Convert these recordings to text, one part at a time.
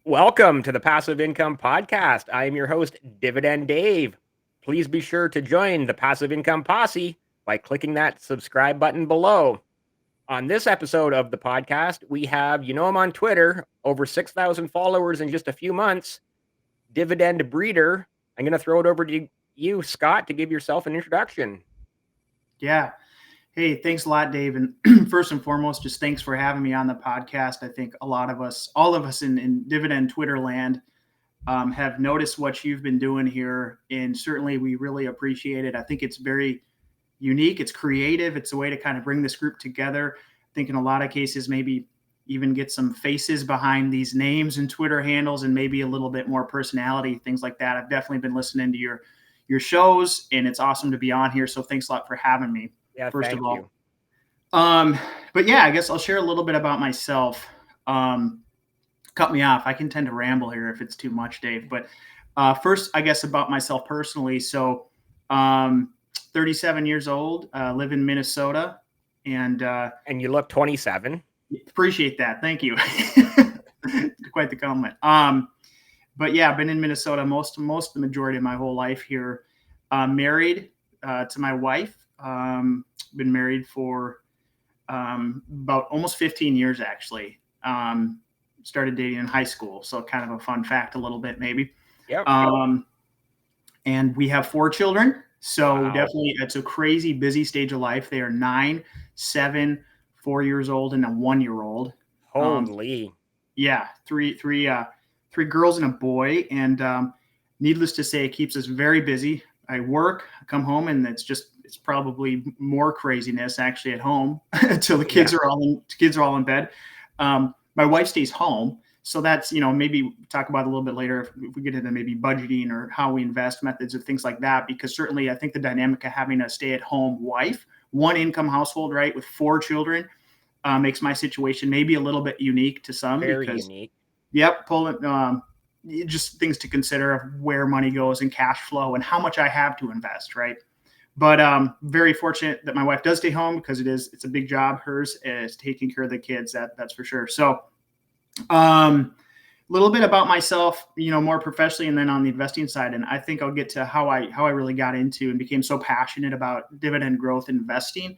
Welcome to the Passive Income Podcast. I am your host, Dividend Dave. Please be sure to join the Passive Income Posse by clicking that subscribe button below. On this episode of the podcast, we have, him on Twitter, over 6,000 followers in just a few months, Dividend Breeder. I'm going to throw it over to you, Scott, to give yourself an introduction. Yeah. Hey, thanks a lot, Dave. And first and foremost, just thanks for having me on the podcast. I think a lot of us, all of us in Dividend Twitter land, have noticed what you've been doing here. And certainly we really appreciate it. I think it's very unique. It's creative. It's a way to kind of bring this group together. I think in a lot of cases, maybe even get some faces behind these names and Twitter handles and maybe a little bit more personality, things like that. I've definitely been listening to your shows, and it's awesome to be on here. So thanks a lot for having me. Yeah, First thank of all. you. But yeah, I guess I'll share a little bit about myself. Cut me off. I can tend to ramble here if it's too much, Dave. But first, I guess about myself personally. So 37 years old, live in Minnesota. And you look 27. Appreciate that. Thank you. Quite the compliment. But yeah, I've been in Minnesota most the majority of my whole life here. Married to my wife. Been married for about almost 15 years, actually. Started dating in high school. So kind of a fun fact a little bit, maybe. Yep. And we have 4 children. So Wow. Definitely it's a crazy busy stage of life. They are 9, 7, 4 years old, and a 1-year-old. Holy. Yeah, three girls and a boy. And needless to say, it keeps us very busy. I work, I come home, and it's probably more craziness actually at home until the kids are all in bed. My wife stays home, so that's maybe talk about it a little bit later if we get into maybe budgeting or how we invest methods or things like that. Because certainly, I think the dynamic of having a stay-at-home wife, one income household, right, with 4 children, makes my situation maybe a little bit unique to some. Very because, unique. Yep, just things to consider of where money goes and cash flow and how much I have to invest, right? But very fortunate that my wife does stay home because it's a big job. Hers is taking care of the kids. That's for sure. So a little bit about myself, more professionally, and then on the investing side. And I think I'll get to how I really got into and became so passionate about dividend growth investing.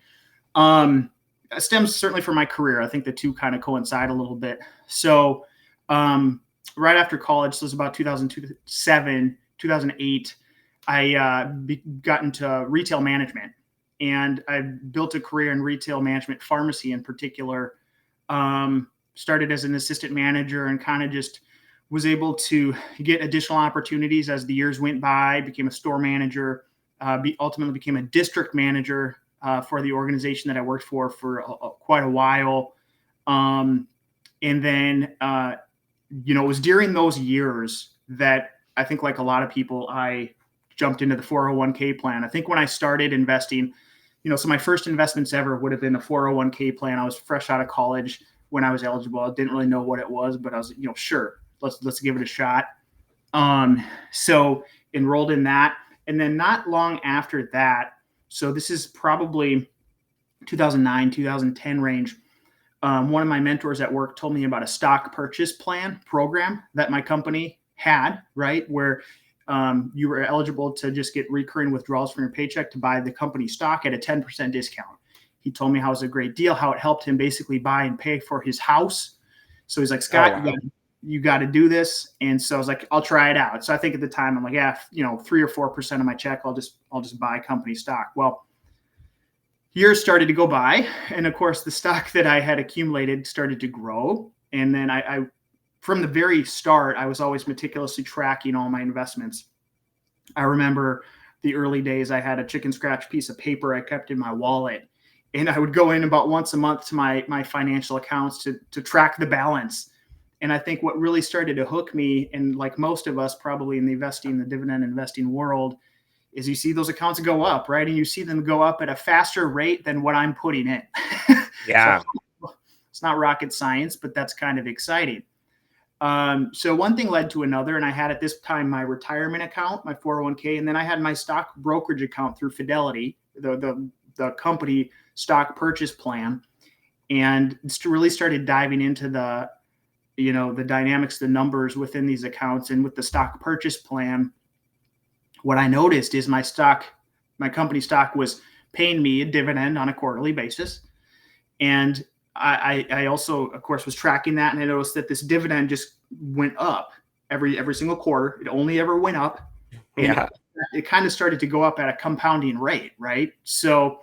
Stems certainly from my career. I think the two kind of coincide a little bit. So right after college, so it was about 2007, 2008, I got into retail management, and I built a career in retail management, pharmacy in particular. Started as an assistant manager and kind of just was able to get additional opportunities as the years went by, became a store manager, ultimately became a district manager for the organization that I worked for quite a while. And then, it was during those years that I think, like a lot of people, I jumped into the 401k plan. I think when I started investing, so my first investments ever would have been a 401k plan. I was fresh out of college when I was eligible. I didn't really know what it was, but I was, sure, let's give it a shot. So enrolled in that. And then not long after that, so this is probably 2009, 2010 range, one of my mentors at work told me about a stock purchase plan program that my company had, right, where you were eligible to just get recurring withdrawals from your paycheck to buy the company stock at a 10% discount. He told me how it was a great deal, how it helped him basically buy and pay for his house. So he's like, Scott, you got to do this. And so I was like, I'll try it out. So I think at the time I'm like, 3 or 4% of my check, I'll just buy company stock. Well, years started to go by, and of course the stock that I had accumulated started to grow. And then I from the very start, I was always meticulously tracking all my investments. I remember the early days, I had a chicken scratch piece of paper I kept in my wallet, and I would go in about once a month to my financial accounts to track the balance. And I think what really started to hook me, and like most of us probably in the dividend investing world, is you see those accounts go up, right? And you see them go up at a faster rate than what I'm putting in. Yeah. So it's not rocket science, but that's kind of exciting. So one thing led to another, and I had at this time my retirement account, my 401k, and then I had my stock brokerage account through Fidelity, the company stock purchase plan, and really started diving into the dynamics, the numbers within these accounts, and with the stock purchase plan, what I noticed is my company stock was paying me a dividend on a quarterly basis. And I also, of course, was tracking that, and I noticed that this dividend just went up every single quarter. It only ever went up. Yeah. It kind of started to go up at a compounding rate, right? So,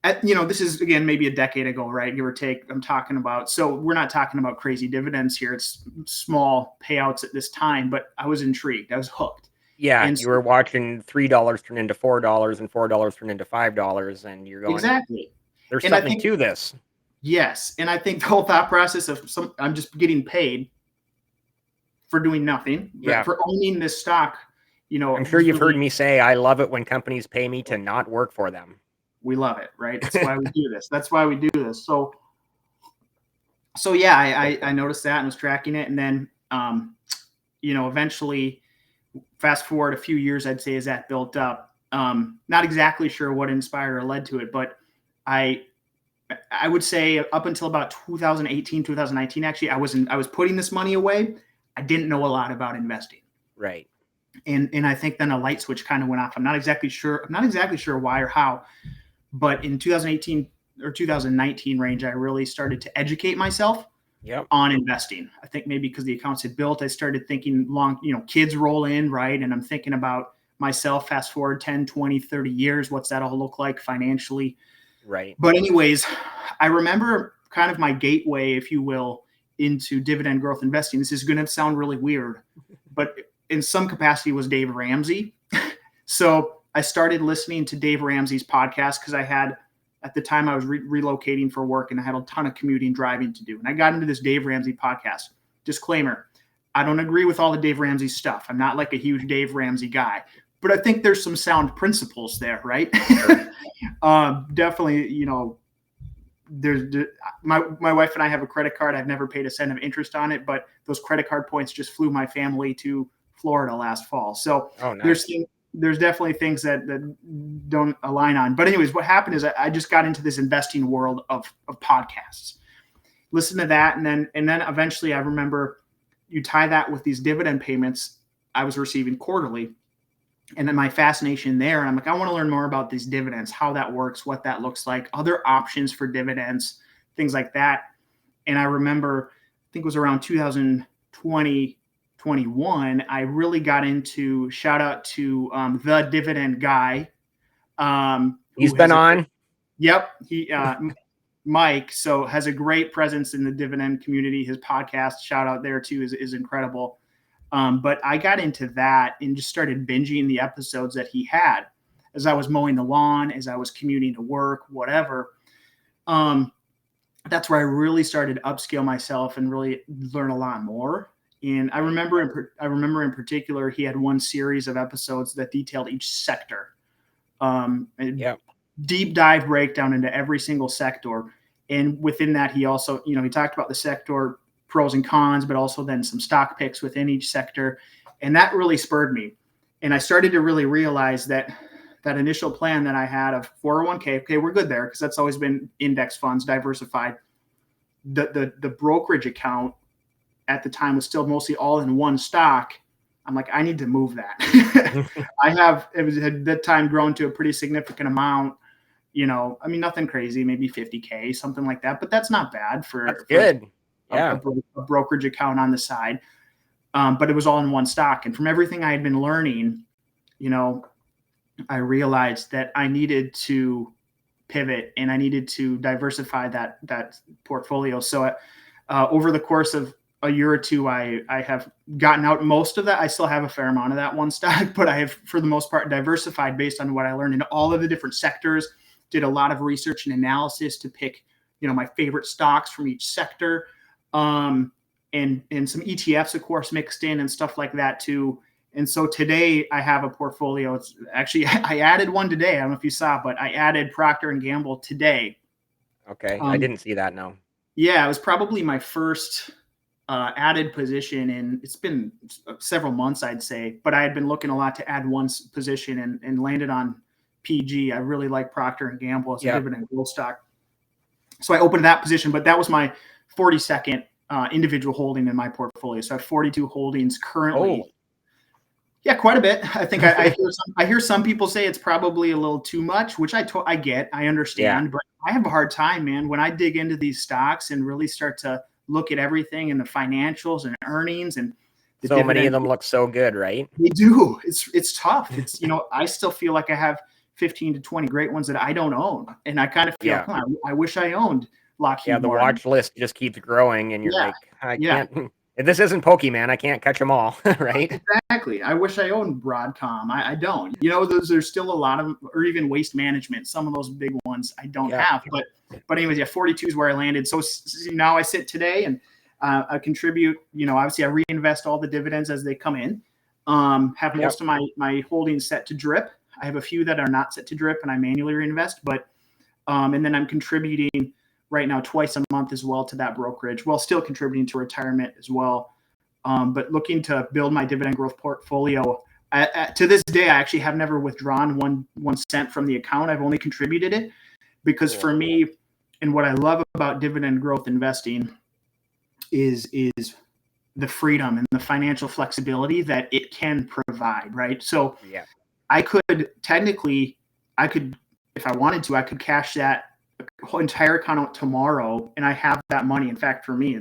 this is, again, maybe a decade ago, right? Give or take, I'm talking about. So we're not talking about crazy dividends here. It's small payouts at this time, but I was intrigued. I was hooked. Yeah, And you were watching $3 turn into $4 and $4 turn into $5, and you're going, exactly. there's And I something think, to this. yes. And I think the whole thought process of I'm just getting paid for doing nothing, Yeah. for owning this stock, I'm sure you've heard me say, I love it when companies pay me to not work for them. We love it, right? That's why we do this. That's why we do this. So yeah, I noticed that and was tracking it. And then, eventually, fast forward a few years, I'd say, as that built up. Not exactly sure what inspired or led to it, but I would say up until about 2018, 2019, actually, I was putting this money away. I didn't know a lot about investing. Right. And I think then a light switch kind of went off. I'm not exactly sure why or how, but in 2018 or 2019 range, I really started to educate myself on investing. I think maybe because the accounts had built, I started thinking kids roll in, right? And I'm thinking about myself, fast forward 10, 20, 30 years, what's that all look like financially? Right. But anyways, I remember kind of my gateway, if you will, into dividend growth investing. This is going to sound really weird, but in some capacity was Dave Ramsey. So I started listening to Dave Ramsey's podcast because at the time I was relocating for work and I had a ton of commuting, driving to do. And I got into this Dave Ramsey podcast. Disclaimer, I don't agree with all the Dave Ramsey stuff. I'm not like a huge Dave Ramsey guy, but I think there's some sound principles there, right? Definitely, my wife and I have a credit card. I've never paid a cent of interest on it, but those credit card points just flew my family to Florida last fall. So nice. There's definitely things that don't align on. But anyways, what happened is I just got into this investing world of podcasts. Listen to that, and then eventually I remember you tie that with these dividend payments I was receiving quarterly, and then my fascination there. And I'm like, I want to learn more about these dividends, how that works, what that looks like, other options for dividends, things like that. And I remember, I think it was around 2020. 21, I really got into, shout out to the Dividend Guy. He's been on. Yep. He, Mike, so has a great presence in the dividend community. His podcast, shout out there too, is incredible. But I got into that and just started binging the episodes that he had as I was mowing the lawn, as I was commuting to work, whatever. That's where I really started to upscale myself and really learn a lot more. And I remember in particular, he had one series of episodes that detailed each sector. Deep dive breakdown into every single sector. And within that, he also, he talked about the sector pros and cons, but also then some stock picks within each sector. And that really spurred me. And I started to really realize that initial plan that I had of 401k, okay, we're good there because that's always been index funds, diversified. The brokerage account at the time was still mostly all in one stock. I'm like, I need to move that. It was at that time grown to a pretty significant amount, nothing crazy, maybe 50K, something like that, but that's not bad for good. A brokerage account on the side. But it was all in one stock. And from everything I had been learning, I realized that I needed to pivot and I needed to diversify that portfolio. So over the course of a year or two, I have gotten out most of that. I still have a fair amount of that one stock, but I have, for the most part, diversified based on what I learned in all of the different sectors, did a lot of research and analysis to pick, my favorite stocks from each sector, and some ETFs, of course, mixed in and stuff like that too. And so today I have a portfolio. It's actually, I added one today. I don't know if you saw, but I added Procter & Gamble today. Okay. I didn't see that, no. Yeah, it was probably my first added position, and it's been several months, I'd say, but I had been looking a lot to add one position and landed on PG. I really like Procter & Gamble as a dividend growth stock. So I opened that position, but that was my 42nd individual holding in my portfolio. So I have 42 holdings currently. Oh. Yeah, quite a bit. I think I hear some people say it's probably a little too much, which I get, I understand, but I have a hard time, man, when I dig into these stocks and really start to look at everything and the financials and earnings and the So many of dividend. them look so good, right? They do. It's tough. It's, I still feel like I have 15 to 20 great ones that I don't own, and I kind of feel, Yeah. I wish I owned Lockheed Yeah, the Martin. watch list just keeps growing, and you're Yeah, like, I yeah. can't. If this isn't Pokemon, I can't catch them all, right? Exactly. I wish I owned Broadcom. I don't. There's still a lot of, or even Waste Management. Some of those big ones I don't Yeah. have. But anyways, yeah, 42 is where I landed. So now I sit today and I contribute. Obviously I reinvest all the dividends as they come in. Have most of my holdings set to drip. I have a few that are not set to drip, and I manually reinvest. But and then I'm contributing right now twice a month as well to that brokerage, while still contributing to retirement as well. But looking to build my dividend growth portfolio. To this day, I actually have never withdrawn one cent from the account. I've only contributed it because for me, and what I love about dividend growth investing is the freedom and the financial flexibility that it can provide, right? So Yeah. I could technically, if I wanted to, I could cash that whole entire account out tomorrow, and I have that money. In fact, for me,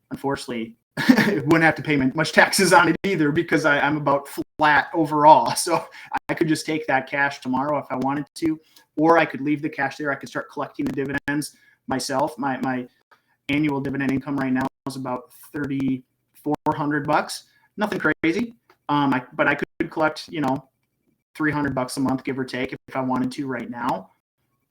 unfortunately, wouldn't have to pay much taxes on it either, because I'm about flat overall. So I could just take that cash tomorrow if I wanted to, or I could leave the cash there. I could start collecting the dividends myself. My annual dividend income right now is about $3,400. Nothing crazy. But I could collect, $300 a month, give or take, if I wanted to right now.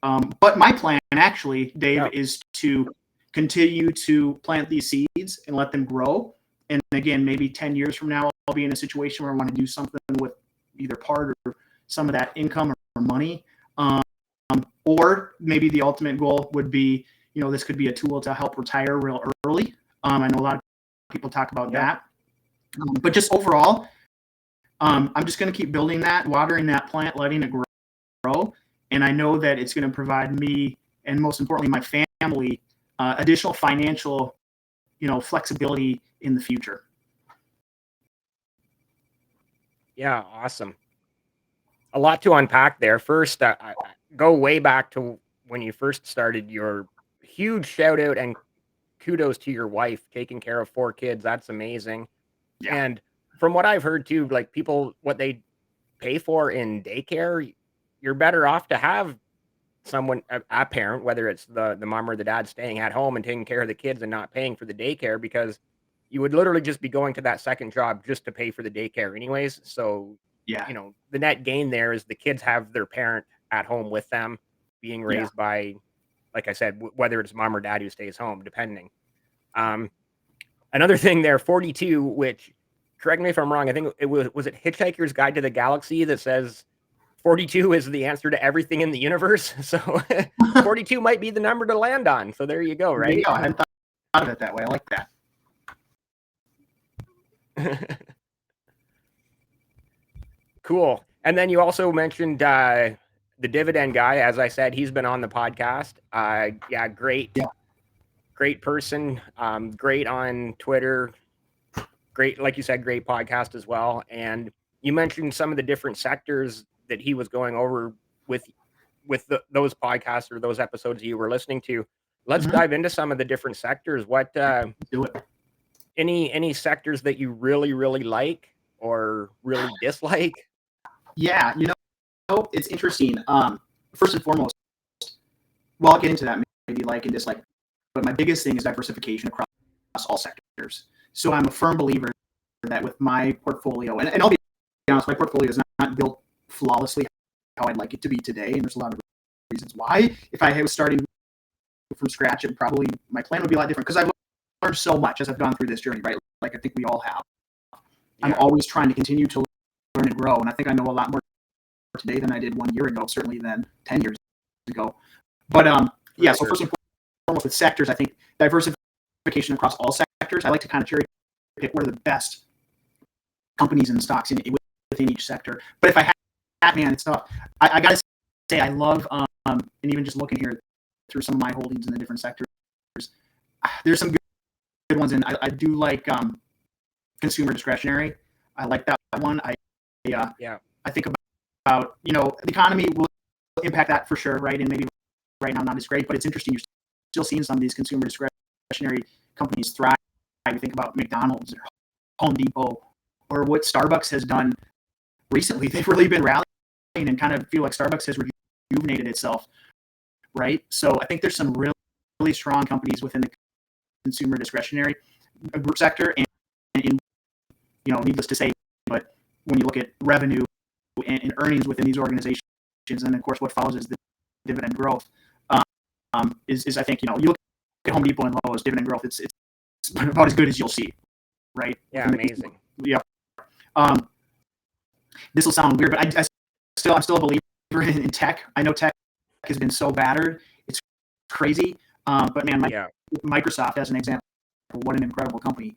But my plan, actually, Dave, is to continue to plant these seeds and let them grow. And again, maybe 10 years from now, I'll be in a situation where I want to do something with either part or some of that income or money. Or maybe the ultimate goal would be, this could be a tool to help retire real early. I know a lot of people talk about that. But just overall, I'm just going to keep building that, watering that plant, letting it grow. And I know that it's going to provide me, and most importantly, my family, additional financial, flexibility in the future. Yeah, awesome. A lot to unpack there. First, I go way back to when you first started. Your huge shout out and kudos to your wife taking care of 4 kids. That's amazing. Yeah. And from what I've heard too, like people, what they pay for in daycare, you're better off to have someone, a parent, whether it's the mom or the dad, staying at home and taking care of the kids and not paying for the daycare, because you would literally just be going to that second job just to pay for the daycare anyways. So, Yeah. the net gain there is the kids have their parent at home with them, being raised by, like I said, whether it's mom or dad who stays home, depending. Another thing there, 42, which, correct me if I'm wrong, I think it was it Hitchhiker's Guide to the Galaxy that says 42 is the answer to everything in the universe. So 42 might be the number to land on. So there you go, right? There you go. I hadn't thought of it that way. I like that. Cool. And then you also mentioned the dividend guy. As I said, he's been on the podcast. Great person. Great on Twitter. Great, like you said, great podcast as well. And you mentioned some of the different sectors that he was going over with those podcasts or those episodes you were listening to. Let's dive into some of the different sectors. What Do it. Any sectors that you really, really like or really dislike? Yeah, it's interesting. First and foremost, well, I'll get into that, maybe like and dislike, but my biggest thing is diversification across all sectors. So I'm a firm believer that with my portfolio, and I'll be honest, my portfolio is not built flawlessly how I'd like it to be today, and there's a lot of reasons why. If I was starting from scratch, it probably, my plan would be a lot different, because I've learned so much as I've gone through this journey, right? Like I think we all have. I'm always trying to continue to learn and grow, and I think I know a lot more today than I did 1 year ago, certainly than 10 years ago. But so first and foremost with sectors, I think diversification across all sectors. I like to kind of cherry pick what are the best companies and stocks within each sector. But if I had, man, it's tough. I gotta say, I love, and even just looking here through some of my holdings in the different sectors, there's some ones, and I do like consumer discretionary. I like that one. I think about the economy will impact that for sure, right? And maybe right now not as great, but it's interesting. You're still seeing some of these consumer discretionary companies thrive. You think about McDonald's or Home Depot or what Starbucks has done recently. They've really been rallying and kind of feel like Starbucks has rejuvenated itself, right? So I think there's some really, really strong companies within the consumer discretionary sector, and needless to say, but when you look at revenue and earnings within these organizations, and of course what follows is the dividend growth, is I think you look at Home Depot and Lowe's dividend growth, it's about as good as you'll see, right? Yeah, amazing. Yeah. This will sound weird, but I'm still a believer in tech. I know tech has been so battered, it's crazy. But man, Microsoft as an example, what an incredible company.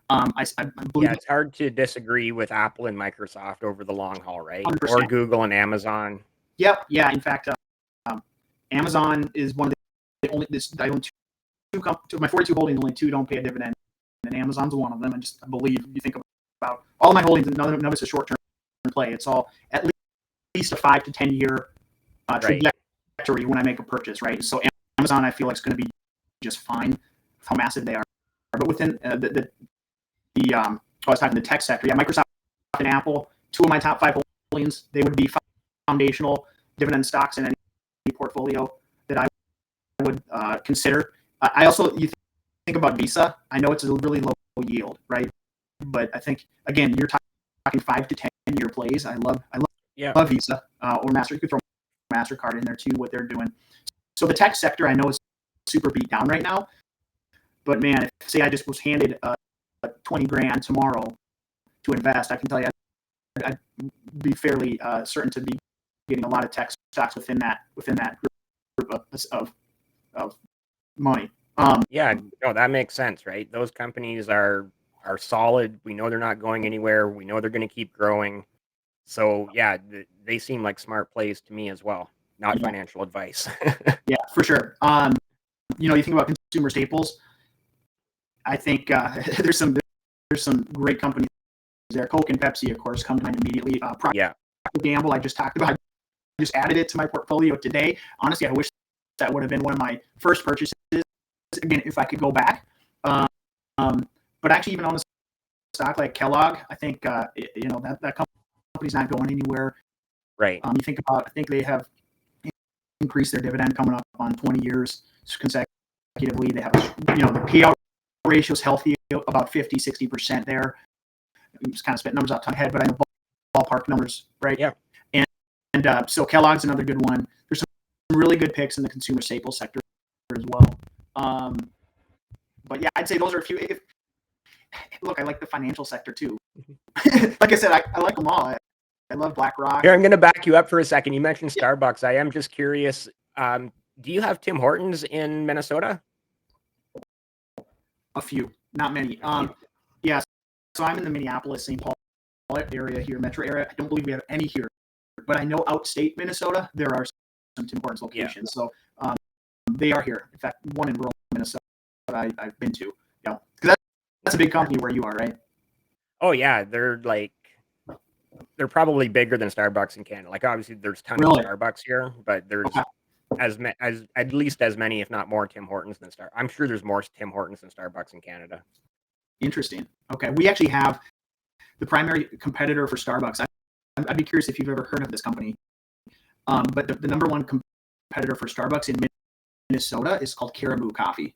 I believe it's hard to disagree with Apple and Microsoft over the long haul, right? 100%. Or Google and Amazon. Yep. Yeah. In fact, Amazon is one of the only. I own two my 42 holdings, only 2 don't pay a dividend, and Amazon's one of them. I believe you think about all of my holdings, none of it's a short-term play. It's all at least a 5 to 10 year trajectory when I make a purchase, right? So Amazon, I feel like, is going to be just fine with how massive they are. But within I was talking the tech sector. Yeah, Microsoft and Apple, 2 of my top 5 holdings. They would be foundational dividend stocks in any portfolio that I would consider. I also, you think about Visa. I know it's a really low yield, right? But I think, again, you're talking 5 to 10 year plays. I love Visa or Master. You could throw MasterCard in there too, what they're doing. So the tech sector, I know, is super beat down right now. But man, if say I just was handed $20,000 tomorrow to invest, I can tell you I'd be fairly certain to be getting a lot of tech stocks within that group of money. That makes sense, right? Those companies are solid. We know they're not going anywhere. We know they're going to keep growing. So yeah, they seem like smart plays to me as well. Not financial advice. Yeah, for sure. You think about consumer staples. I think there's some great companies there. Coke and Pepsi, of course, come to mind immediately. Procter & Gamble, I just talked about. I just added it to my portfolio today. Honestly, I wish that would have been one of my first purchases. Again, if I could go back. But actually, even on a stock like Kellogg, I think that company's not going anywhere. Right. You think about. I think they have increased their dividend coming up on 20 years consecutively. They have the payout ratio is healthy, about 50-60% there. I'm just kind of spit numbers out of my head, but I know ballpark numbers, right? Yeah. And so Kellogg's another good one. There's some really good picks in the consumer staples sector as well. But yeah, I'd say those are a few. Look, I like the financial sector too. Like I said, I like them all. I love BlackRock. Here, I'm going to back you up for a second. You mentioned Starbucks. I am just curious. Do you have Tim Hortons in Minnesota? A few, not many. Yeah. So I'm in the Minneapolis, St. Paul area here, metro area. I don't believe we have any here, but I know outstate Minnesota there are some Tim Hortons locations. Yeah. So they are here. In fact, one in rural Minnesota I've been to. Because that's a big company where you are, right? Oh yeah, they're probably bigger than Starbucks in Canada. Like obviously there's tons of Starbucks here, but there's as at least as many, if not more, Tim Hortons than I'm sure there's more Tim Hortons than Starbucks in Canada. Interesting. Okay, we actually have the primary competitor for Starbucks. I'd be curious if you've ever heard of this company. But the number one competitor for Starbucks in Minnesota is called Caribou Coffee.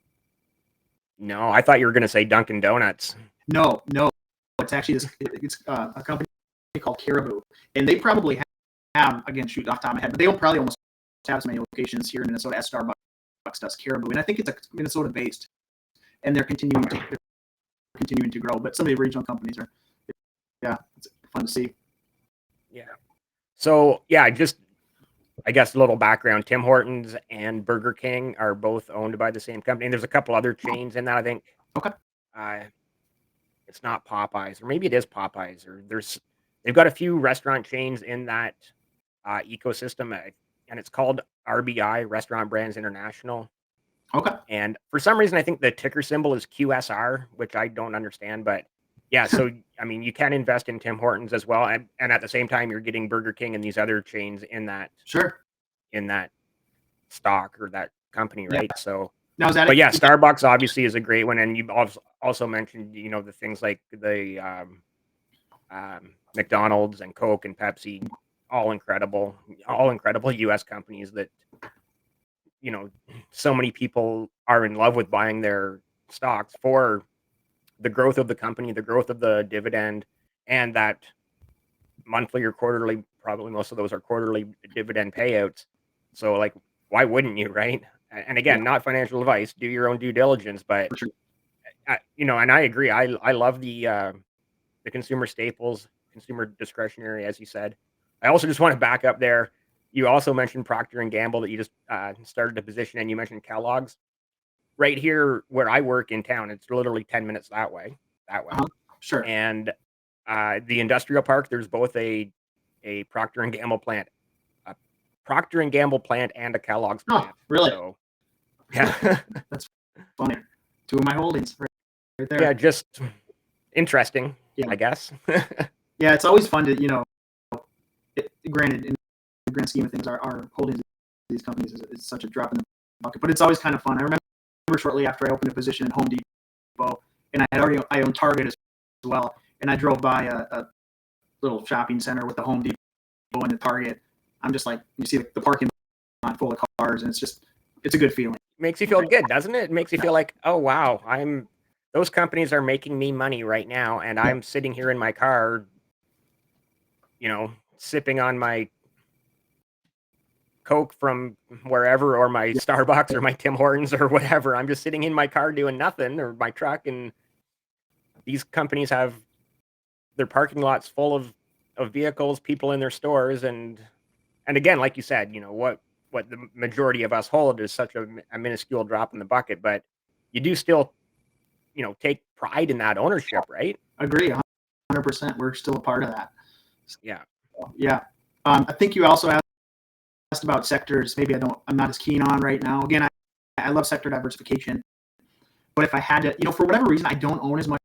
No, I thought you were going to say Dunkin' Donuts. No, it's actually it's a company called Caribou, and they probably have, again, shoot off the top of my head, but they'll probably almost have as many locations here in Minnesota as Starbucks does. Caribou, and I think it's Minnesota based, and they're continuing to grow. But some of the regional companies are, it's fun to see. Yeah. So just I guess a little background: Tim Hortons and Burger King are both owned by the same company. And there's a couple other chains in that, I think. Okay. It's not Popeyes, or maybe it is Popeyes, or they've got a few restaurant chains in that ecosystem, and it's called RBI, Restaurant Brands International. Okay. And for some reason, I think the ticker symbol is QSR, which I don't understand. But yeah, so I mean, you can invest in Tim Hortons as well, and at the same time, you're getting Burger King and these other chains Sure. in that stock or that company, Yeah. right? So, Now is that but yeah, Starbucks obviously is a great one, and you also mentioned the things like the McDonald's and Coke and Pepsi, all incredible U.S. companies that so many people are in love with buying their stocks for the growth of the company, the growth of the dividend, and that monthly or quarterly, probably most of those are quarterly dividend payouts. So, like, why wouldn't you, right? And Yeah, again, not financial advice. Do your own due diligence, but for sure. and I agree. I love the consumer staples, consumer discretionary, as you said. I also just want to back up there. You also mentioned Procter and Gamble that you just started a position, and you mentioned Kellogg's. Right here where I work in town, it's literally 10 minutes that way. Sure. And the industrial park, there's both a Procter and Gamble plant, a Procter and Gamble plant, and a Kellogg's Oh, plant. really? So, yeah, That's funny. Two of my holdings right there. yeah, just interesting, Yeah. I guess. Yeah, it's always fun to, granted, in the grand scheme of things, our holdings of these companies is such a drop in the bucket, but it's always kind of fun. I remember shortly after I opened a position in Home Depot, and I owned Target as well, and I drove by a little shopping center with the Home Depot and the Target. I'm just like, you see the parking lot full of cars, and it's a good feeling. Makes you feel good, doesn't it? It makes you feel like, oh wow, those companies are making me money right now, and I'm sitting here in my car, sipping on my Coke from wherever, or my Starbucks or my Tim Hortons or whatever. I'm just sitting in my car doing nothing, or my truck, and these companies have their parking lots full of vehicles, people in their stores, and again, like you said, what the majority of us hold is such a minuscule drop in the bucket, but you do still, take pride in that ownership, right? Agree, 100%. We're still a part of that. Yeah. Yeah. I think you also asked about sectors. Maybe I'm not as keen on right now. Again, I love sector diversification, but if I had to, for whatever reason, I don't own as much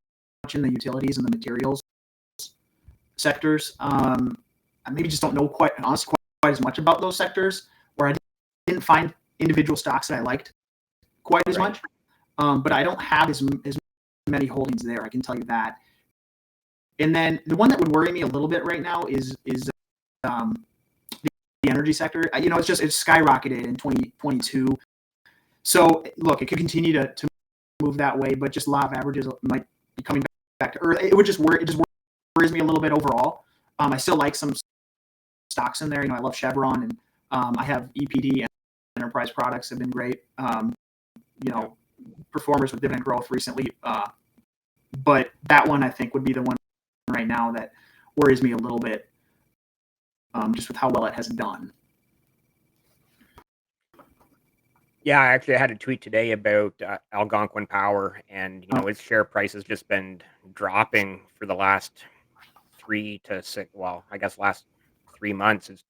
in the utilities and the materials sectors. I maybe just don't know honestly quite as much about those sectors, or I didn't find individual stocks that I liked quite as much. But I don't have as many holdings there. I can tell you that. And then the one that would worry me a little bit right now is the energy sector. It's skyrocketed in 2022. So look, it could continue to move that way, but just law of averages might be coming back to earth. It just worries me a little bit overall. I still like some stocks in there. I love Chevron, and I have EPD and Enterprise Products have been great. Performers with dividend growth recently. But that one I think would be the one right now that worries me a little bit, just with how well it has done. Yeah, I had a tweet today about Algonquin Power, and its share price has just been dropping for the last 3 to 6. Well, I guess last 3 months. It's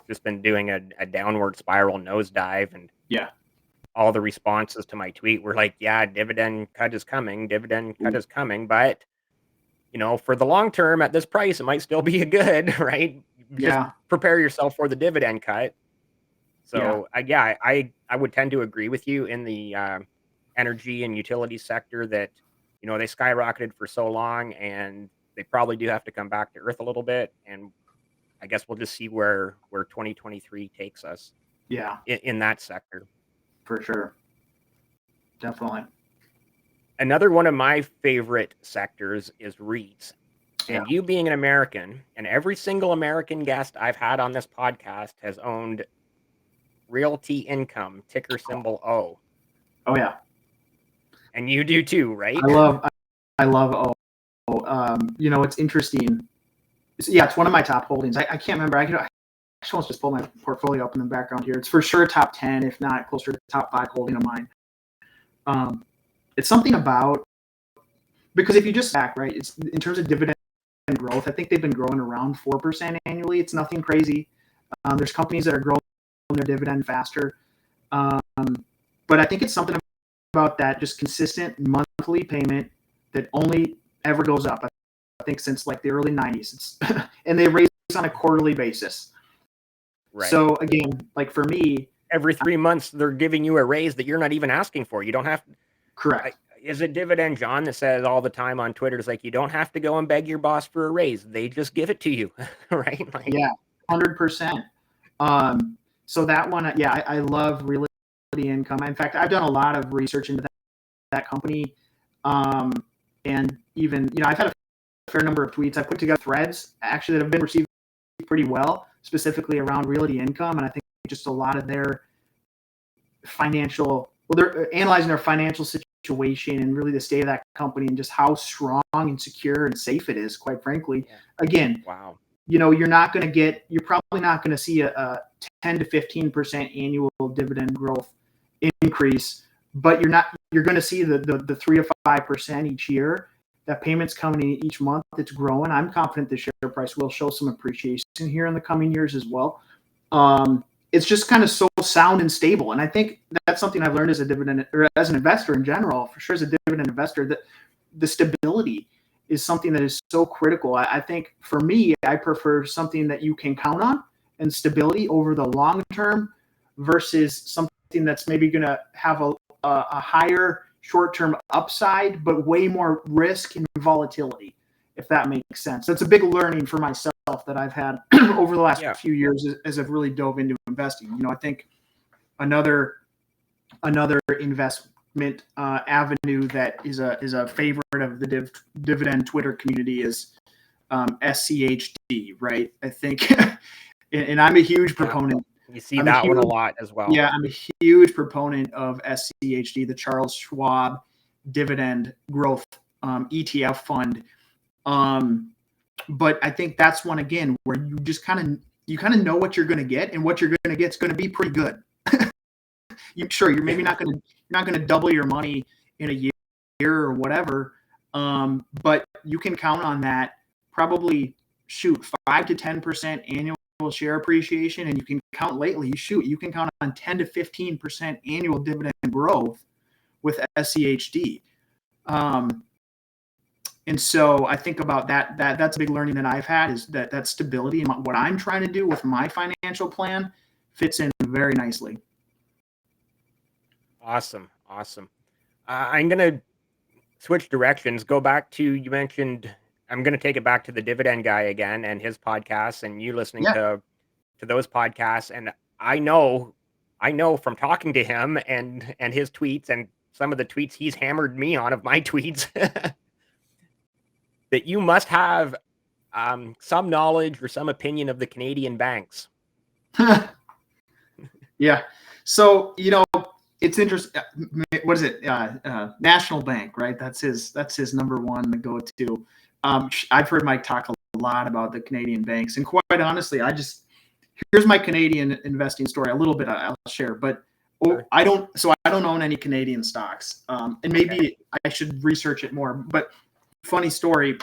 just been doing a downward spiral nosedive, and Yeah. all the responses to my tweet were like, "Yeah, dividend cut is coming. Dividend cut is coming." But for the long term, at this price, it might still be a good, right? Just prepare yourself for the dividend cut. So, I would tend to agree with you in the energy and utility sector that they skyrocketed for so long, and they probably do have to come back to earth a little bit. And I guess we'll just see where 2023 takes us. Yeah, in that sector. For sure. Definitely. Another one of my favorite sectors is REITs. And you being an American, and every single American guest I've had on this podcast has owned Realty Income, ticker symbol O. Oh yeah. And you do too, right? I love O. It's interesting. It's one of my top holdings. I can't remember. I should just pull my portfolio up in the background here. It's for sure top 10, if not closer to top 5 holding of mine. It's something about, because if you just back, right, it's in terms of dividend growth, I think they've been growing around 4% annually. It's nothing crazy. There's companies that are growing their dividend faster. But I think it's something about that just consistent monthly payment that only ever goes up. I think since like the early 90s. And they raise on a quarterly basis. Right. So again, like for me, every 3 months they're giving you a raise that you're not even asking for. You don't have correct. Is it Dividend John that says all the time on Twitter, it's like, you don't have to go and beg your boss for a raise. They just give it to you. Right? Like, Yeah, 100%. So that one, yeah, I love Realty Income. In fact, I've done a lot of research into that company. And even, I've had a fair number of tweets. I put together threads actually that have been received pretty well, specifically around Realty Income. And I think just a lot of their they're analyzing their financial situation and really the state of that company and just how strong and secure and safe it is, quite frankly. Yeah. Again, wow. You're probably not going to see a 10 to 15% annual dividend growth increase, but you're going to see the 3 to 5% each year. That payment's coming in each month. It's growing. I'm confident the share price will show some appreciation here in the coming years as well. It's just kind of so sound and stable. And I think that's something I've learned as a dividend or as an investor in general, for sure as a dividend investor, that the stability is something that is so critical. I think for me, I prefer something that you can count on and stability over the long term versus something that's maybe going to have a higher short-term upside, but way more risk and volatility, if that makes sense. That's a big learning for myself that I've had over the last few years as I've really dove into investing. I think another investment avenue that is a favorite of the dividend Twitter community is SCHD, right? I think, and I'm a huge proponent. You see one a lot as well. Yeah, I'm a huge proponent of SCHD, the Charles Schwab Dividend Growth ETF fund. But I think that's one again where you just kind of know what you're going to get, and what you're going to get is going to be pretty good. You're maybe not going to double your money in a year or whatever, but you can count on that probably 5 to 10% annual share appreciation, and you can count lately. You can count on 10 to 15% annual dividend growth with SCHD. And so I think about that. That's a big learning that I've had, is that stability and what I'm trying to do with my financial plan fits in very nicely. Awesome. I'm going to switch directions. Go back to, you mentioned, I'm going to take it back to the Dividend Guy again and his podcasts, and you listening to those podcasts. And I know from talking to him and his tweets and some of the tweets he's hammered me on of my tweets that you must have some knowledge or some opinion of the Canadian banks. Yeah. So, it's interesting. What is it? National Bank, right? That's his number one to go to. I've heard Mike talk a lot about the Canadian banks, and quite honestly, here's my Canadian investing story. A little bit I'll share, but I don't own any Canadian stocks, and maybe I should research it more. But funny story,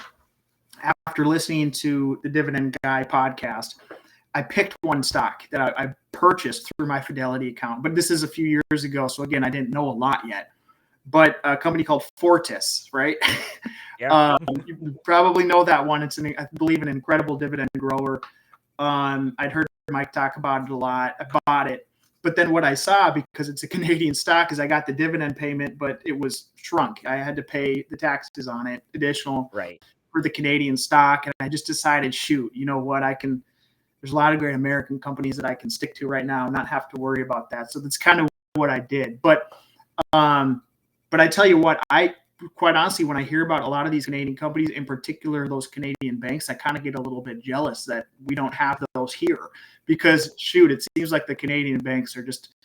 after listening to the Dividend Guy podcast, I picked one stock that I purchased through my Fidelity account, but this is a few years ago. So again, I didn't know a lot yet, but a company called Fortis, right? Yeah. You probably know that one. It's I believe an incredible dividend grower. I'd heard Mike talk about it a lot. I bought it, but then what I saw, because it's a Canadian stock, is I got the dividend payment, but it was shrunk. I had to pay the taxes on it, additional for the Canadian stock. And I just decided, shoot, you know what, there's a lot of great American companies that I can stick to right now and not have to worry about that. So that's kind of what I did. But I tell you what, quite honestly, when I hear about a lot of these Canadian companies, in particular those Canadian banks, I kind of get a little bit jealous that we don't have those here, because shoot, it seems like the Canadian banks are just,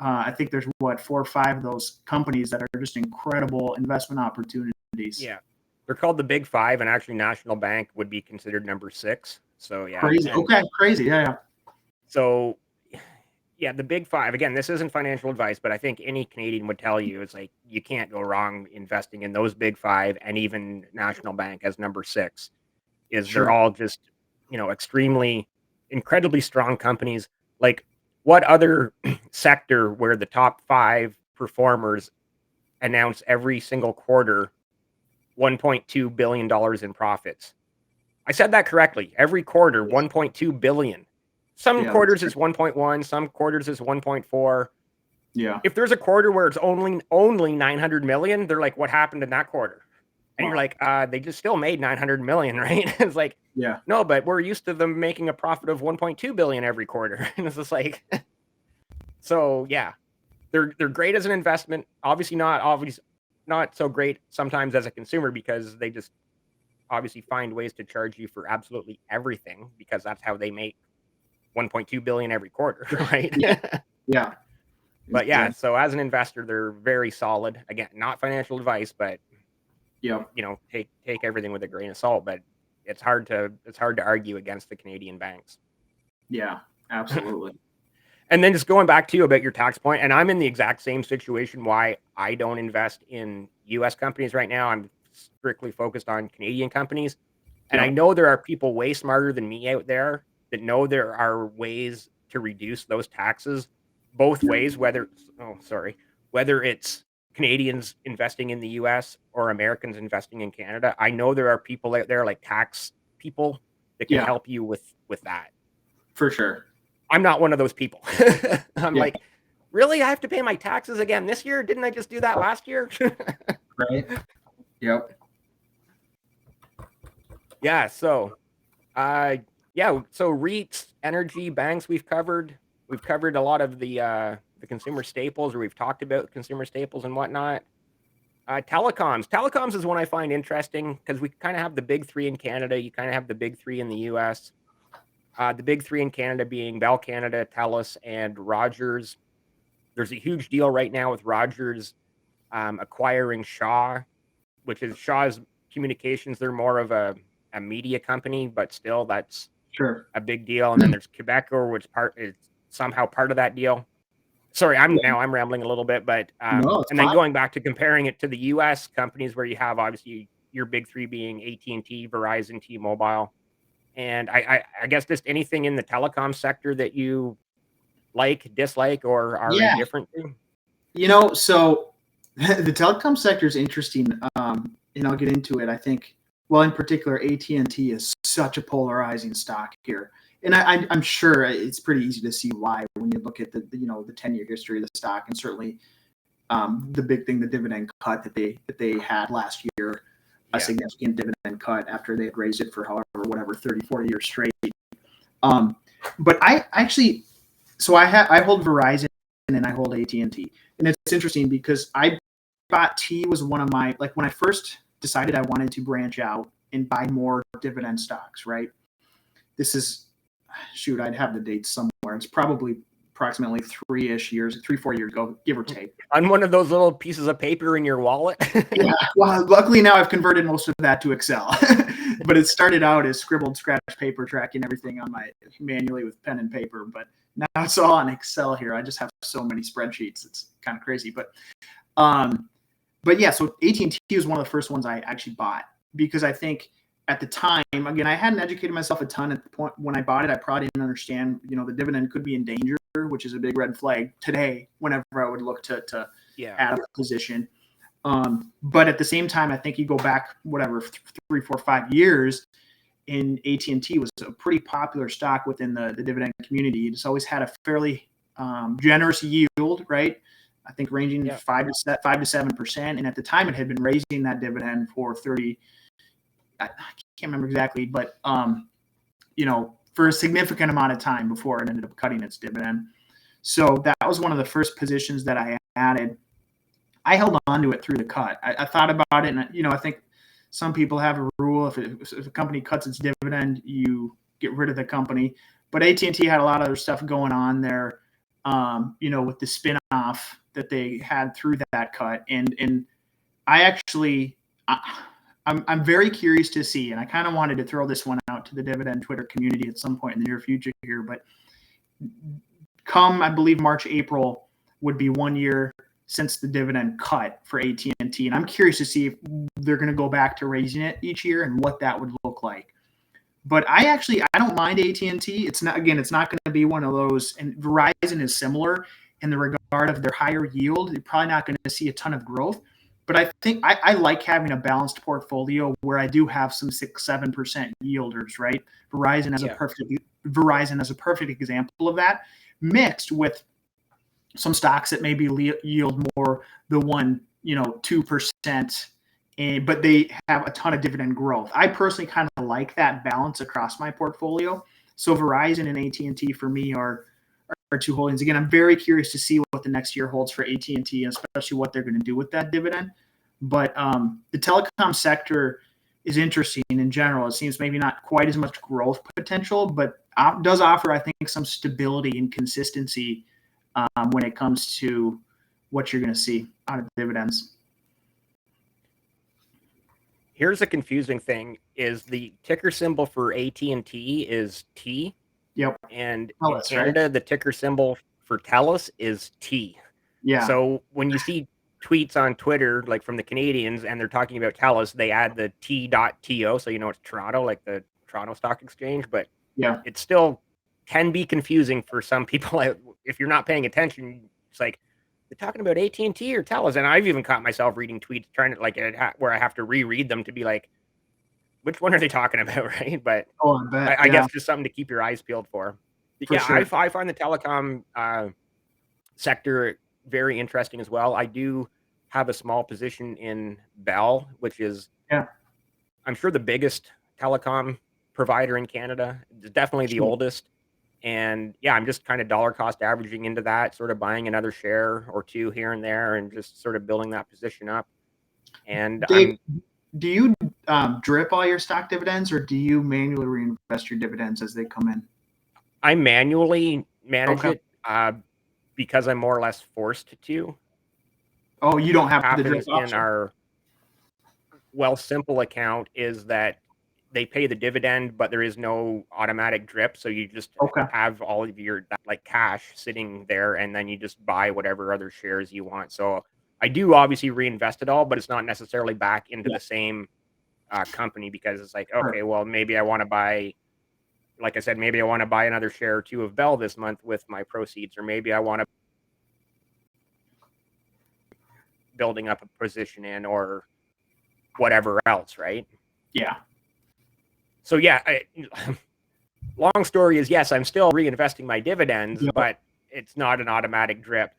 I think there's 4 or 5 of those companies that are just incredible investment opportunities. Yeah. They're called the Big Five, and actually National Bank would be considered number 6. So yeah. Crazy. Crazy. Yeah. So yeah, the Big Five, again, this isn't financial advice, but I think any Canadian would tell you, it's like, you can't go wrong investing in those Big Five, and even National Bank as number 6 they're all just, incredibly strong companies. Like, what other sector where the top 5 performers announce every single quarter $1.2 billion in profits. I said that correctly. Every quarter, 1.2 billion. Some quarters is 1.1, some quarters is 1.4. Yeah. If there's a quarter where it's only 900 million, they're like, what happened in that quarter? And you're like, they just still made 900 million, right? It's like, Yeah. no, but we're used to them making a profit of 1.2 billion every quarter. And it's just like, so yeah, they're great as an investment. Obviously not so great sometimes as a consumer, because they just obviously find ways to charge you for absolutely everything, because that's how they make 1.2 billion every quarter, right? Yeah. But yeah, so as an investor, they're very solid. Again, not financial advice, but take everything with a grain of salt. But it's hard to argue against the Canadian banks. Yeah, absolutely. And then just going back to you about your tax point, and I'm in the exact same situation why I don't invest in US companies right now. I'm strictly focused on Canadian companies. And I know there are people way smarter than me out there that know there are ways to reduce those taxes both ways, whether it's Canadians investing in the US or Americans investing in Canada. I know there are people out there, like tax people, that can help you with that. For sure. I'm not one of those people. I'm like, really? I have to pay my taxes again this year? Didn't I just do that last year? Right. Yep. Yeah. So, so REITs, energy, banks, we've covered a lot of the consumer staples, or we've talked about consumer staples and whatnot. Telecoms is one I find interesting, because we kind of have the big three in Canada. You kind of have the big three in the US. The big three in Canada being Bell Canada, TELUS, and Rogers. There's a huge deal right now with Rogers acquiring Shaw, which is Shaw's Communications. They're more of a media company, but still, that's a big deal. And then there's Quebecor, which is somehow part of that deal. Sorry, I'm rambling a little bit, but and then going back to comparing it to the US companies, where you have obviously your big three being AT&T, Verizon, T-Mobile. And I guess just anything in the telecom sector that you like, dislike, or are indifferent to? So the telecom sector is interesting, and I'll get into it. I think, well, in particular, AT&T is such a polarizing stock here, and I'm sure it's pretty easy to see why when you look at the 10-year history of the stock, and certainly the big thing, the dividend cut that they had last year. A significant dividend cut after they had raised it for 30, 40 years straight. But I actually, I hold Verizon and I hold AT&T, and it's interesting because I thought T was one of my, like, when I first decided I wanted to branch out and buy more dividend stocks, right? This is, I'd have the dates somewhere. It's probably approximately 4 years ago, give or take. On one of those little pieces of paper in your wallet? Yeah. Well, luckily now I've converted most of that to Excel. But it started out as scribbled scratch paper, tracking everything on my manually with pen and paper. But now it's all on Excel here. I just have so many spreadsheets. It's kind of crazy. But yeah, so AT&T was one of the first ones I actually bought, because I think at the time, again, I hadn't educated myself a ton at the point when I bought it. I probably didn't understand, the dividend could be in danger, which is a big red flag today whenever I would look to add a position. But at the same time, I think you go back, 3, 4, 5 years, and AT&T was a pretty popular stock within the dividend community. It's always had a fairly generous yield, right? I think ranging 5 to 7%. And at the time, it had been raising that dividend for 30. I can't remember exactly, but for a significant amount of time before it ended up cutting its dividend. So that was one of the first positions that I added. I held on to it through the cut. I thought about it, and I think some people have a rule: if a company cuts its dividend, you get rid of the company. But AT&T had a lot of other stuff going on there, with the spin-off that they had through that cut, and I actually. I'm very curious to see, and I kind of wanted to throw this one out to the dividend Twitter community at some point in the near future here, but come, I believe, March, April would be 1 year since the dividend cut for AT&T, and I'm curious to see if they're going to go back to raising it each year and what that would look like. But I don't mind AT&T. It's not going to be one of those, and Verizon is similar, in the regard of their higher yield. You're probably not going to see a ton of growth. But I think I like having a balanced portfolio where I do have some 6-7% yielders, right? Verizon as a perfect example of that, mixed with some stocks that maybe yield more the 2%, but they have a ton of dividend growth. I personally kind of like that balance across my portfolio. So Verizon and AT&T for me are two holdings. Again, I'm very curious to see what the next year holds for AT&T, and especially what they're going to do with that dividend. But the telecom sector is interesting in general. It seems maybe not quite as much growth potential, but does offer, I think, some stability and consistency when it comes to what you're going to see out of dividends. Here's a confusing thing: is the ticker symbol for AT&T is T. Yep. And in Canada, right? The ticker symbol for TELUS is T. Yeah. So when you see tweets on Twitter, like from the Canadians, and they're talking about TELUS, they add the T.TO, so it's Toronto, like the Toronto Stock Exchange. But yeah, it still can be confusing for some people. If you're not paying attention, it's like, they're talking about AT&T or TELUS. And I've even caught myself reading tweets trying to where I have to reread them to be like, which one are they talking about, right? But I guess just something to keep your eyes peeled for. Sure. I find the telecom sector very interesting as well. I do have a small position in Bell, which is, I'm sure, the biggest telecom provider in Canada. It's definitely the oldest. And I'm just kind of dollar cost averaging into that, sort of buying another share or two here and there, and just sort of building that position up. And do you drip all your stock dividends, or do you manually reinvest your dividends as they come in? I manually manage it because I'm more or less forced to. Oh, you don't have the drip option? In our Wealthsimple account is that they pay the dividend, but there is no automatic drip. So you just have all of your cash sitting there, and then you just buy whatever other shares you want. So I do obviously reinvest it all, but it's not necessarily back into the same company, because it's like, okay, well, maybe I want to buy, like I said, maybe I want to buy another share or two of Bell this month with my proceeds, or maybe I want to building up a position in, or whatever else, right? Yeah. So long story is, yes, I'm still reinvesting my dividends, but it's not an automatic drip.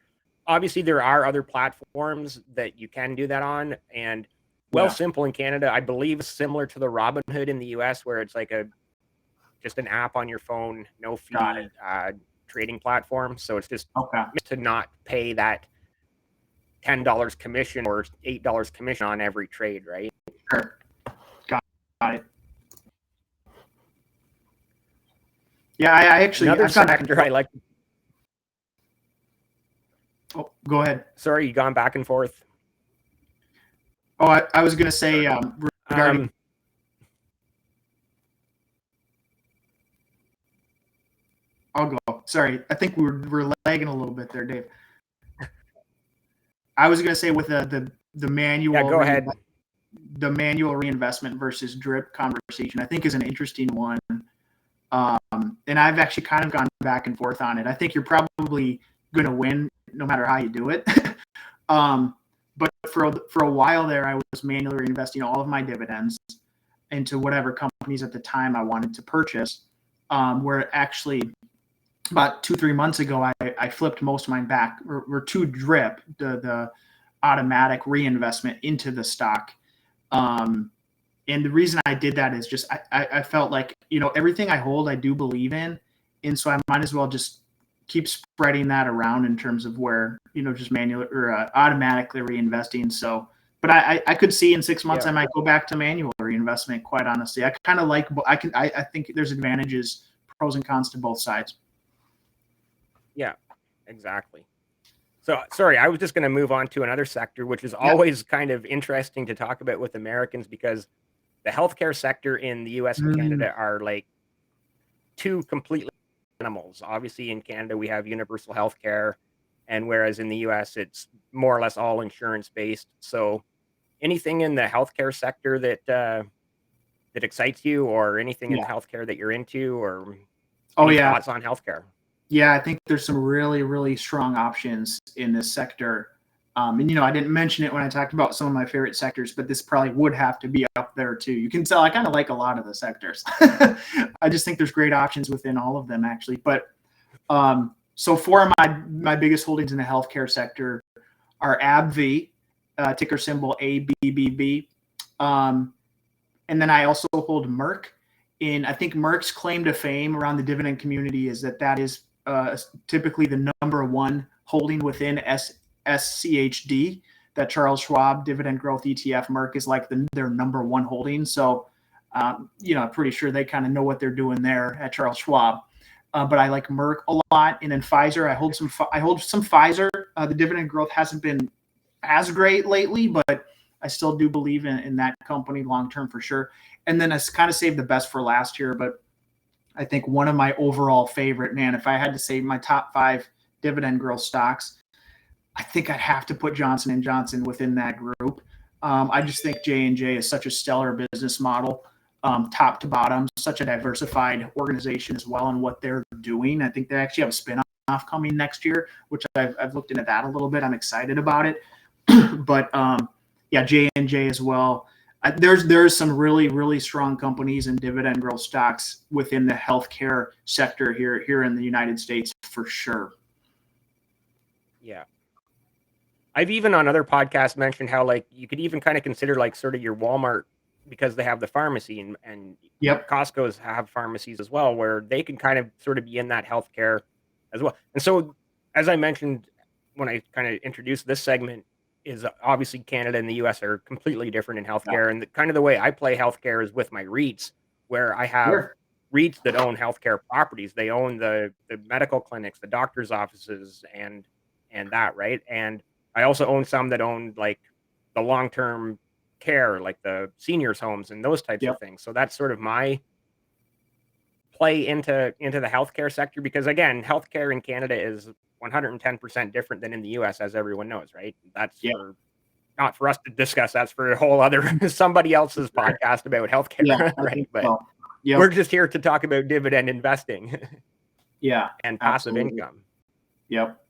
Obviously, there are other platforms that you can do that on, and Wealthsimple in Canada, I believe, is similar to the Robinhood in the US, where it's like just an app on your phone, no fee trading platform. So it's just to not pay that $10 commission or $8 commission on every trade, right? Sure. Got it. Yeah, I actually another sector I like. Oh, go ahead. Sorry, you gone back and forth. Oh, I was going to say regarding. I'll go. Sorry, I think we're lagging a little bit there, Dave. I was going to say with the manual. Yeah, go ahead. The manual reinvestment versus drip conversation, I think, is an interesting one. And I've actually kind of gone back and forth on it. I think you're probably going to win no matter how you do it. But for a while there, I was manually reinvesting all of my dividends into whatever companies at the time I wanted to purchase. Where actually about 2-3 months ago, I flipped most of mine back, or to drip, the automatic reinvestment into the stock. And the reason I did that is just I felt like, everything I hold, I do believe in. And so I might as well just keep spreading that around in terms of where, just manually or automatically reinvesting. So, but I could see in 6 months I might go back to manual reinvestment, quite honestly. I kind of like, I think there's advantages, pros and cons to both sides. Yeah, exactly. So, sorry, I was just going to move on to another sector, which is always kind of interesting to talk about with Americans, because the healthcare sector in the US and Canada are like two completely animals. Obviously, in Canada, we have universal healthcare, and whereas in the US, it's more or less all insurance based. So, anything in the healthcare sector that excites you, or anything in healthcare that you're into, or thoughts on healthcare? Yeah, I think there's some really, really strong options in this sector. And I didn't mention it when I talked about some of my favorite sectors, but this probably would have to be up there too. You can tell I kind of like a lot of the sectors. I just think there's great options within all of them, actually. But so four of my biggest holdings in the healthcare sector are AbbVie, ticker symbol ABBB. And then I also hold Merck. I think Merck's claim to fame around the dividend community is that is typically the number one holding within SCHD, that Charles Schwab dividend growth ETF. Merck is like their number one holding. So, I'm pretty sure they kind of know what they're doing there at Charles Schwab. But I like Merck a lot. And then Pfizer, I hold some Pfizer. The dividend growth hasn't been as great lately, but I still do believe in that company long-term for sure. And then I kind of saved the best for last year, but I think one of my overall favorite, man, if I had to say my top 5 dividend growth stocks, I think I'd have to put Johnson & Johnson within that group. I just think J&J is such a stellar business model, top to bottom, such a diversified organization as well in what they're doing. I think they actually have a spin-off coming next year, which I've looked into that a little bit. I'm excited about it. But yeah, J&J as well. There's some really, really strong companies and dividend growth stocks within the healthcare sector here in the United States for sure. Yeah. I've even on other podcasts mentioned how like you could even kind of consider like sort of your Walmart, because they have the pharmacy, and Yep. Costco's have pharmacies as well, where they can kind of sort of be in that healthcare as well. And so, as I mentioned when I kind of introduced this segment, is obviously Canada and the US are completely different in healthcare. And kind of the way I play healthcare is with my REITs, where I have Sure. REITs that own healthcare properties. They own the medical clinics, the doctor's offices, and that, right? And I also own some that own like the long-term care, like the seniors homes and those types Yep. of things. So that's sort of my play into the healthcare sector, because again, healthcare in Canada is 110% different than in the US, as everyone knows, right? That's Yep. not for us to discuss. That's for a whole other somebody else's podcast about healthcare, Yeah, right? But so. Yep. we're just here to talk about dividend investing Yeah, and passive absolutely. income. Yep.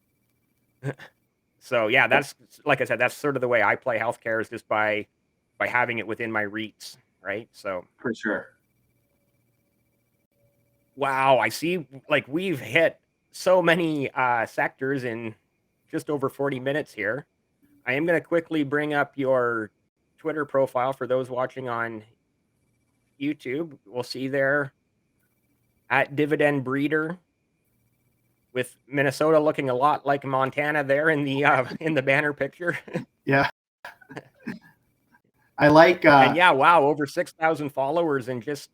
So yeah, that's like I said, that's sort of the way I play healthcare, is just by having it within my REITs, right? So For sure. wow, I see like we've hit so many sectors in just over 40 minutes here. I am going to quickly bring up your Twitter profile for those watching on YouTube. We'll see there at Dividend Breeder, with Minnesota looking a lot like Montana there in the banner picture. Yeah. I like and yeah, wow, over 6,000 followers in just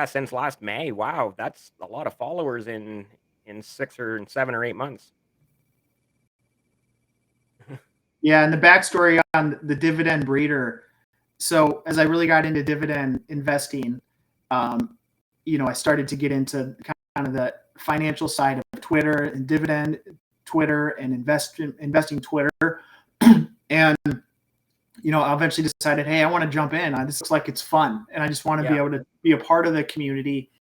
since last May. Wow, that's a lot of followers in 6 or 7 or 8 months. Yeah, and the backstory on the Dividend Breeder. So as I really got into dividend investing, I started to get into kind of the financial side of Twitter and dividend Twitter and investing Twitter. And, I eventually decided, hey, I want to jump in. This looks like it's fun. And I just want to be able to be a part of the community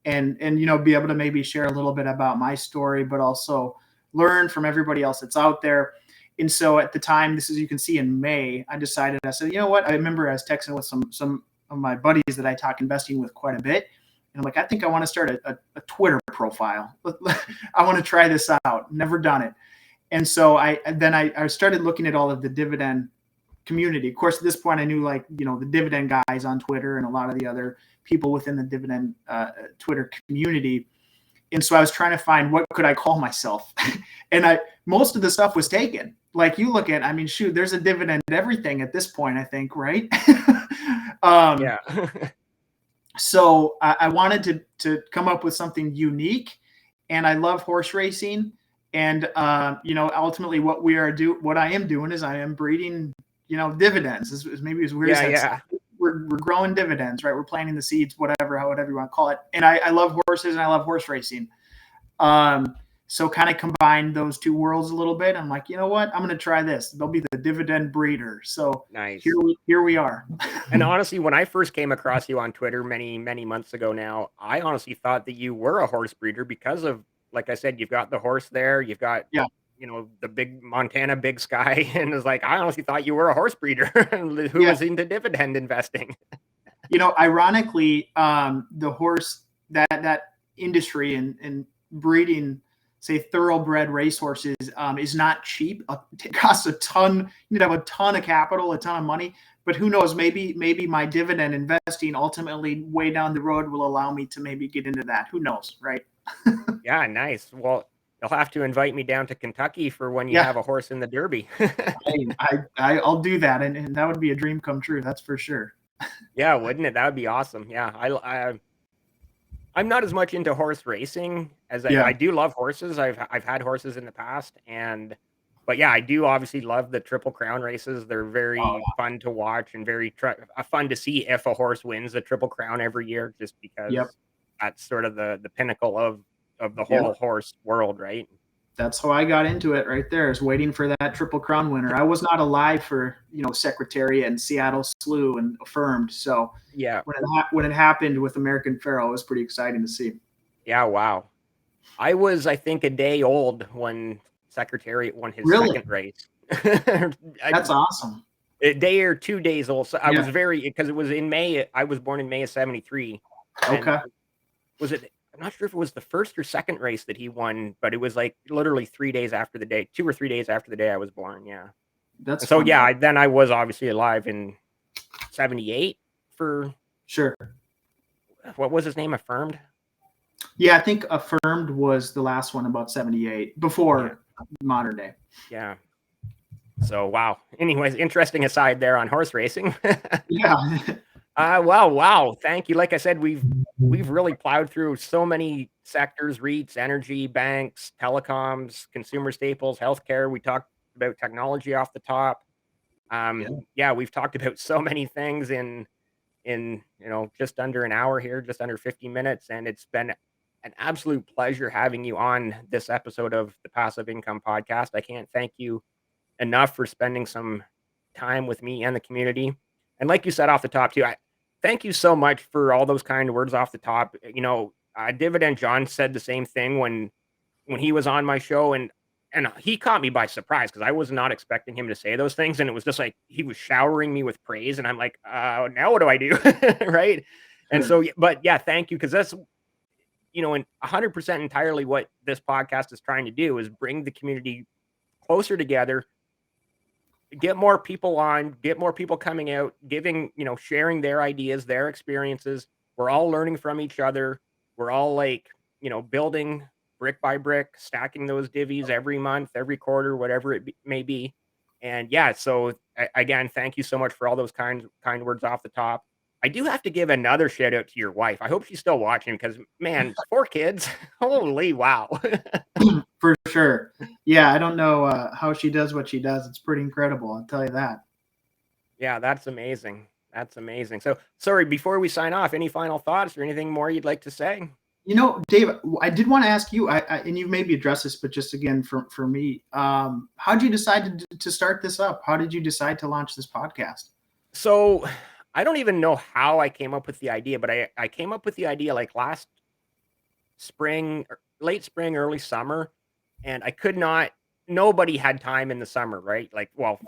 and be able to maybe share a little bit about my story, but also learn from everybody else that's out there. And so at the time, you can see in May, I said, you know what? I remember I was texting with some of my buddies that I talk investing with quite a bit. And I'm like, I think I want to start a Twitter profile. I want to try this out. Never done it. And so I started looking at all of the dividend community. Of course, at this point, I knew the dividend guys on Twitter and a lot of the other people within the dividend Twitter community. And so I was trying to find what could I call myself. And most of the stuff was taken. Like you look at, there's a dividend everything at this point, I think, right? Yeah. So I wanted to come up with something unique, and I love horse racing. And ultimately, what I am doing is I am breeding, dividends. Is maybe as weird as that. Yeah. We're growing dividends, right? We're planting the seeds, whatever you want to call it. And I love horses and I love horse racing. So kind of combine those two worlds a little bit. I'm like, you know what? I'm going to try this. They'll be the dividend breeder. So Nice. here we are. And honestly, when I first came across you on Twitter many, many months ago now, I honestly thought that you were a horse breeder because of, like I said, you've got the horse there, you've got, Yeah. the big Montana Big Sky, and it's like I honestly thought you were a horse breeder who Yeah. was into dividend investing. Ironically, the horse that industry and breeding, say thoroughbred racehorses, is not cheap. It costs a ton. You need to have a ton of capital, a ton of money. But who knows? Maybe my dividend investing ultimately way down the road will allow me to maybe get into that. Who knows, right? Yeah, nice. Well, you'll have to invite me down to Kentucky for when you Yeah, have a horse in the Derby. I'll do that, and that would be a dream come true. That's for sure. Yeah, wouldn't it? That would be awesome. Yeah, I'm not as much into horse racing as I Yeah. do love horses. I've had horses in the past, but yeah, I do obviously love the Triple Crown races. They're Oh, very fun to watch and very fun to see if a horse wins the Triple Crown every year, just yep. because that's sort of the pinnacle of the Yep. whole horse world, right? That's how I got into it right there, is waiting for that Triple Crown winner. I was not alive for, Secretariat and Seattle Slew and Affirmed. So Yeah, when it happened with American Pharoah, it was pretty exciting to see. yeah, wow. I was, I think, a day old when Secretariat won his Really? second race. That's awesome. A day or 2 days old. So I was Yeah. because it was in May. I was born in May of '73, and Okay. was it? I'm not sure if it was the first or second race that he won, but it was like literally 3 days after the day, 2 or 3 days after the day I was born. Yeah, That's and so fun. yeah, then I was obviously alive in '78 for Sure. what was his name? Affirmed. Yeah, I think Affirmed was the last one, about 78, Yeah, before modern day. yeah. So wow. Anyways, interesting aside there on horse racing. Yeah. Wow. Thank you. Like I said, we've really plowed through so many sectors: REITs, energy, banks, telecoms, consumer staples, healthcare. We talked about technology off the top. Yeah. Yeah, we've talked about so many things in just under an hour here, just under 50 minutes, and it's been an absolute pleasure having you on this episode of the Passive Income Podcast. I can't thank you enough for spending some time with me and the community. And like you said off the top too, I thank you so much for all those kind words off the top. Dividend John said the same thing when he was on my show, and he caught me by surprise because I was not expecting him to say those things, and it was just like he was showering me with praise, and I'm like, now what do I do, right? And Sure. so, but yeah, thank you, because that's in 100% entirely what this podcast is trying to do is bring the community closer together, get more people on, get more people coming out, giving, sharing their ideas, their experiences. We're all learning from each other. We're all like, building brick by brick, stacking those divvies every month, every quarter, whatever may be. And yeah, so again, thank you so much for all those kind words off the top. I do have to give another shout out to your wife. I hope she's still watching because man, 4 kids, holy wow. For sure. Yeah, I don't know how she does what she does. It's pretty incredible, I'll tell you that. Yeah, that's amazing. That's amazing. So, sorry, before we sign off, any final thoughts or anything more you'd like to say? Dave, I did want to ask you, and you've maybe addressed this, but just again for me, how did you decide to start this up? How did you decide to launch this podcast? So, I don't even know how I came up with the idea, but I came up with the idea like last spring, late spring, early summer, and I could not. Nobody had time in the summer, right? Like, well,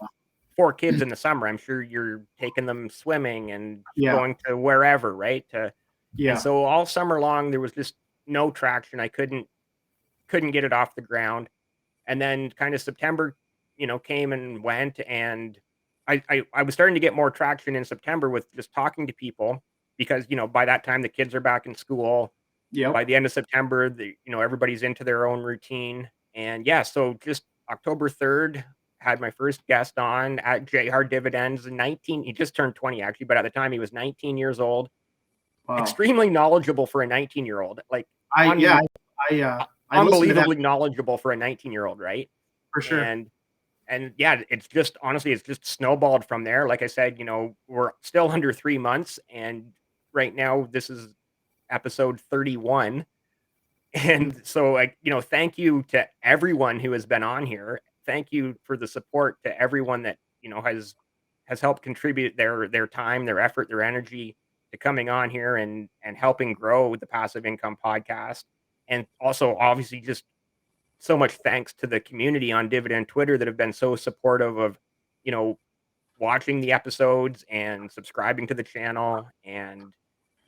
4 kids in the summer. I'm sure you're taking them swimming and Yeah, going to wherever, right? And yeah, so all summer long there was just no traction. I couldn't get it off the ground. And then kind of September, came and went, and I was starting to get more traction in September with just talking to people because, by that time the kids are back in school. By yep, the end of September, everybody's into their own routine. And yeah, so just October 3rd, had my first guest on at JR Dividends. 19, he just turned 20 actually, but at the time he was 19 years old. wow. Extremely knowledgeable for a 19-year-old, like I yeah, un, I listened to that unbelievably knowledgeable for a 19-year-old, right? for sure. And yeah, it's just honestly, it's just snowballed from there. Like I said, we're still under 3 months, and right now this is episode 31. And so, like, thank you to everyone who has been on here. Thank you for the support to everyone that, has helped contribute their time, their effort, their energy to coming on here and helping grow the Passive Income Podcast. And also, obviously, just so much thanks to the community on Dividend Twitter that have been so supportive of, you know, watching the episodes and subscribing to the channel. And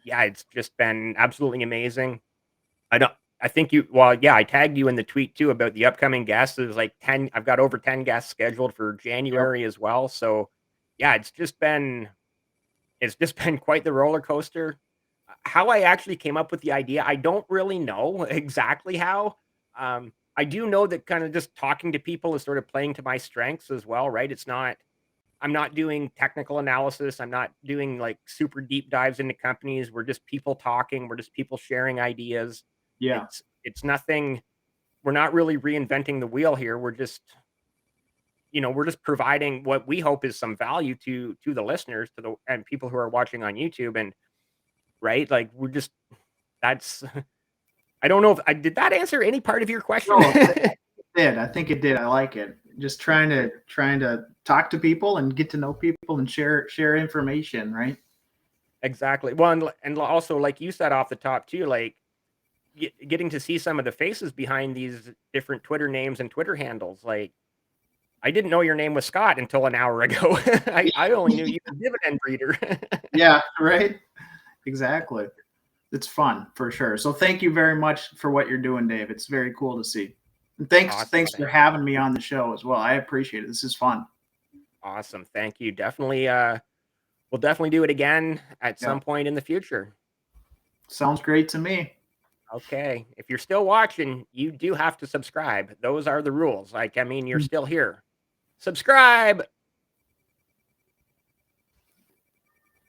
yeah, it's just been absolutely amazing. I don't I think I tagged you in the tweet too about the upcoming guests. There's like 10, I've got over 10 guests scheduled for Yep. January as well. So yeah, it's just been quite the roller coaster. How I actually came up with the idea, I don't really know exactly how. I do know that kind of just talking to people is sort of playing to my strengths as well, right? I'm not doing technical analysis. I'm not doing like super deep dives into companies. We're just people talking. We're just people sharing ideas. Yeah. It's nothing. We're not really reinventing the wheel here. We're just providing what we hope is some value to the listeners, to the and people who are watching on YouTube. And right, like that's. I don't know if I did that answer any part of your question. No, it did. I think it did. I like it. Just trying to talk to people and get to know people and share information, right? Exactly. Well, and also like you said off the top too, like getting to see some of the faces behind these different Twitter names and Twitter handles. Like, I didn't know your name was Scott until an hour ago. I only knew you were Dividend Breeder. Yeah, right. Exactly. It's fun for sure. So thank you very much for what you're doing, Dave. It's very cool to see. And Awesome. thanks for having me on the show as well. I appreciate it. This is fun. Awesome. Thank you. Definitely. We'll definitely do it again at Yeah. some point in the future. Sounds great to me. Okay. If you're still watching, you do have to subscribe. Those are the rules. Like, I mean, you're still here. Subscribe.